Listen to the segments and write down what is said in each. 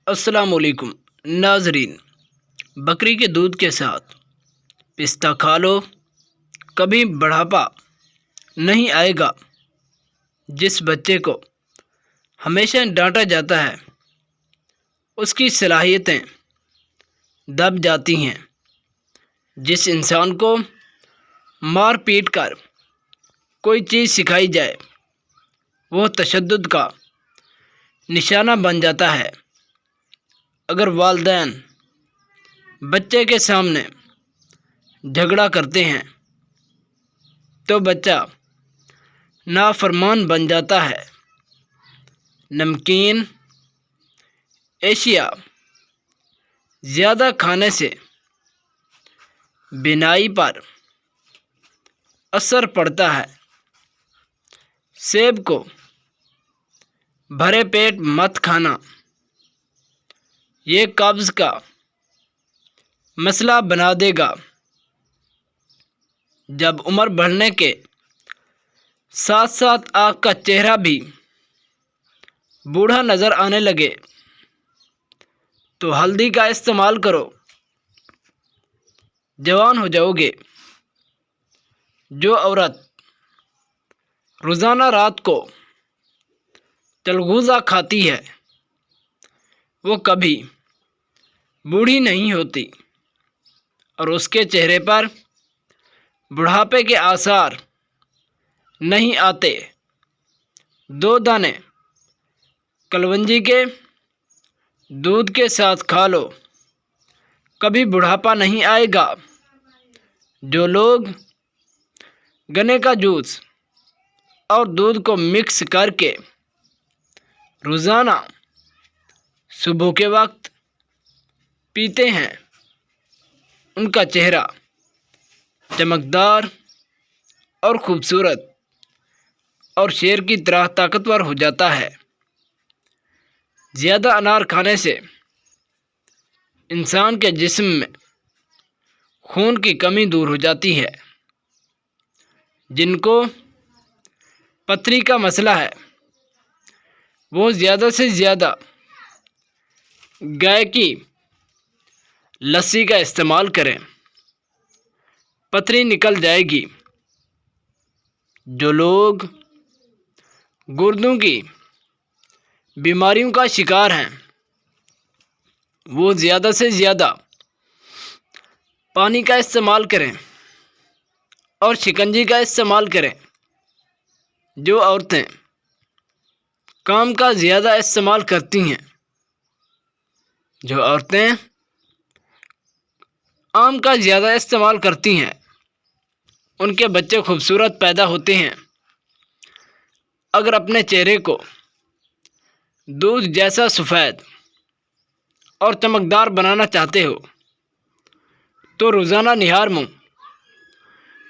السلام علیکم ناظرین، بکری کے دودھ کے ساتھ پستہ کھا لو، کبھی بڑھاپا نہیں آئے گا۔ جس بچے کو ہمیشہ ڈانٹا جاتا ہے اس کی صلاحیتیں دب جاتی ہیں۔ جس انسان کو مار پیٹ کر کوئی چیز سکھائی جائے وہ تشدد کا نشانہ بن جاتا ہے۔ اگر والدین بچے کے سامنے جھگڑا کرتے ہیں تو بچہ نافرمان بن جاتا ہے۔ نمکین اشیاء زیادہ کھانے سے بینائی پر اثر پڑتا ہے۔ سیب کو بھرے پیٹ مت کھانا، یہ قبض کا مسئلہ بنا دے گا۔ جب عمر بڑھنے کے ساتھ ساتھ آپ کا چہرہ بھی بوڑھا نظر آنے لگے تو ہلدی کا استعمال کرو، جوان ہو جاؤ گے۔ جو عورت روزانہ رات کو چلغوزہ کھاتی ہے وہ کبھی بوڑھی نہیں ہوتی اور اس کے چہرے پر بڑھاپے کے آثار نہیں آتے۔ 2 دانے کلونجی کے دودھ کے ساتھ کھا لو، کبھی بڑھاپا نہیں آئے گا۔ جو لوگ گنے کا جوس اور دودھ کو مکس کر کے روزانہ صبح کے وقت پیتے ہیں ان کا چہرہ چمکدار اور خوبصورت اور شیر کی طرح طاقتور ہو جاتا ہے۔ زیادہ انار کھانے سے انسان کے جسم میں خون کی کمی دور ہو جاتی ہے۔ جن کو پتھری کا مسئلہ ہے وہ زیادہ سے زیادہ گائے کی لسی کا استعمال کریں، پتھری نکل جائے گی۔ جو لوگ گردوں کی بیماریوں کا شکار ہیں وہ زیادہ سے زیادہ پانی کا استعمال کریں اور شکنجی کا استعمال کریں۔ جو عورتیں کام کا زیادہ استعمال کرتی ہیں، جو عورتیں آم کا زیادہ استعمال کرتی ہیں ان کے بچے خوبصورت پیدا ہوتے ہیں۔ اگر اپنے چہرے کو دودھ جیسا سفید اور چمکدار بنانا چاہتے ہو تو روزانہ نہار منہ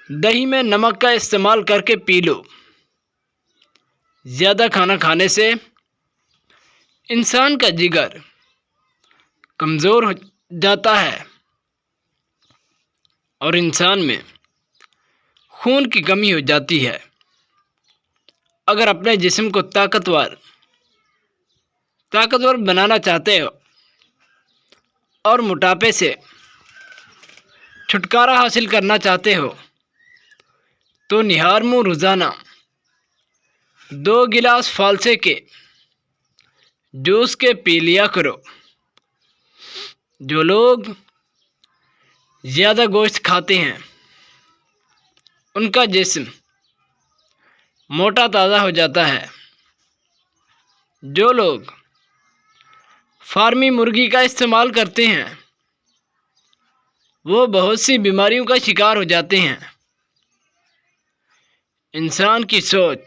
دہی میں نمک کا استعمال کر کے پی لو۔ زیادہ کھانا کھانے سے انسان کا جگر کمزور ہو جاتا ہے اور انسان میں خون کی کمی ہو جاتی ہے۔ اگر اپنے جسم کو طاقتور بنانا چاہتے ہو اور موٹاپے سے چھٹکارا حاصل کرنا چاہتے ہو تو نہار منہ روزانہ 2 گلاس فالسے کے جوس کے پی لیا کرو۔ جو لوگ زیادہ گوشت کھاتے ہیں ان کا جسم موٹا تازہ ہو جاتا ہے۔ جو لوگ فارمی مرغی کا استعمال کرتے ہیں وہ بہت سی بیماریوں کا شکار ہو جاتے ہیں۔ انسان کی سوچ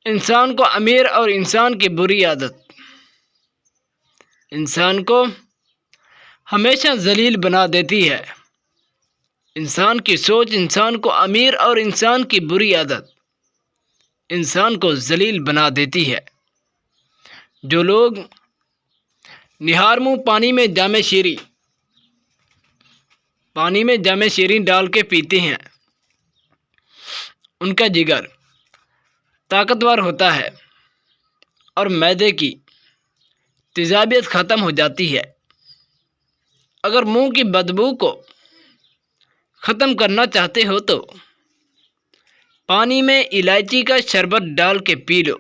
انسان کو امیر اور انسان کی بری عادت انسان کو ہمیشہ ذلیل بنا دیتی ہے۔ انسان کی سوچ انسان کو امیر اور انسان کی بری عادت انسان کو ذلیل بنا دیتی ہے۔ جو لوگ نہار منہ پانی میں جامع شیریں ڈال کے پیتے ہیں ان کا جگر طاقتور ہوتا ہے اور معدے کی تیزابیت ختم ہو جاتی ہے۔ اگر منہ کی بدبو کو ختم کرنا چاہتے ہو تو پانی میں الائچی کا شربت ڈال کے پی لو۔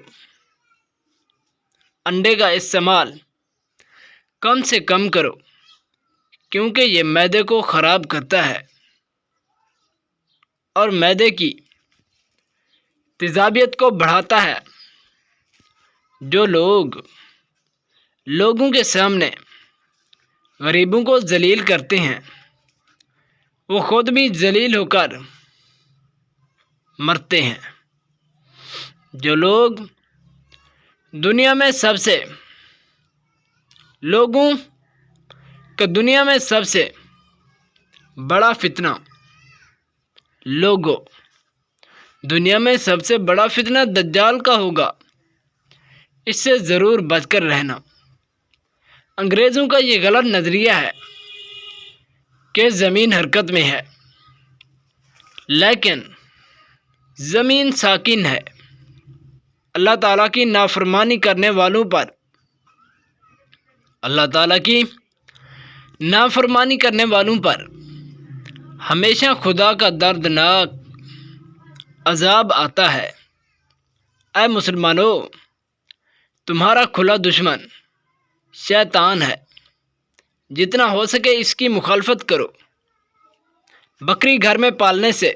انڈے کا استعمال کم سے کم کرو کیونکہ یہ معدے کو خراب کرتا ہے اور معدے کی تیزابیت کو بڑھاتا ہے۔ جو لوگوں کے سامنے غریبوں کو ذلیل کرتے ہیں وہ خود بھی ذلیل ہو کر مرتے ہیں۔ جو لوگ دنیا میں سب سے بڑا فتنہ دجال کا ہوگا، اس سے ضرور بچ کر رہنا۔ انگریزوں کا یہ غلط نظریہ ہے کہ زمین حرکت میں ہے لیکن زمین ساکن ہے۔ اللہ تعالیٰ کی نافرمانی کرنے والوں پر ہمیشہ خدا کا دردناک عذاب آتا ہے۔ اے مسلمانوں، تمہارا کھلا دشمن شیطان ہے، جتنا ہو سکے اس کی مخالفت کرو۔ بکری گھر میں پالنے سے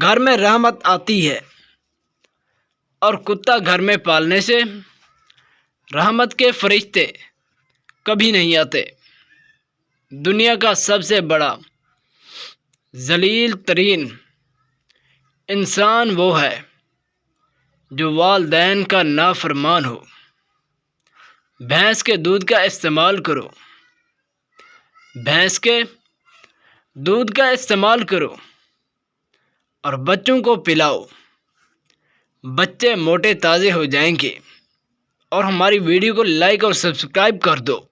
گھر میں رحمت آتی ہے اور کتا گھر میں پالنے سے رحمت کے فرشتے کبھی نہیں آتے۔ دنیا کا سب سے بڑا ذلیل ترین انسان وہ ہے جو والدین کا نافرمان ہو۔ بھینس کے دودھ کا استعمال کرو اور بچوں کو پلاؤ، بچے موٹے تازے ہو جائیں گے۔ اور ہماری ویڈیو کو لائک اور سبسکرائب کر دو۔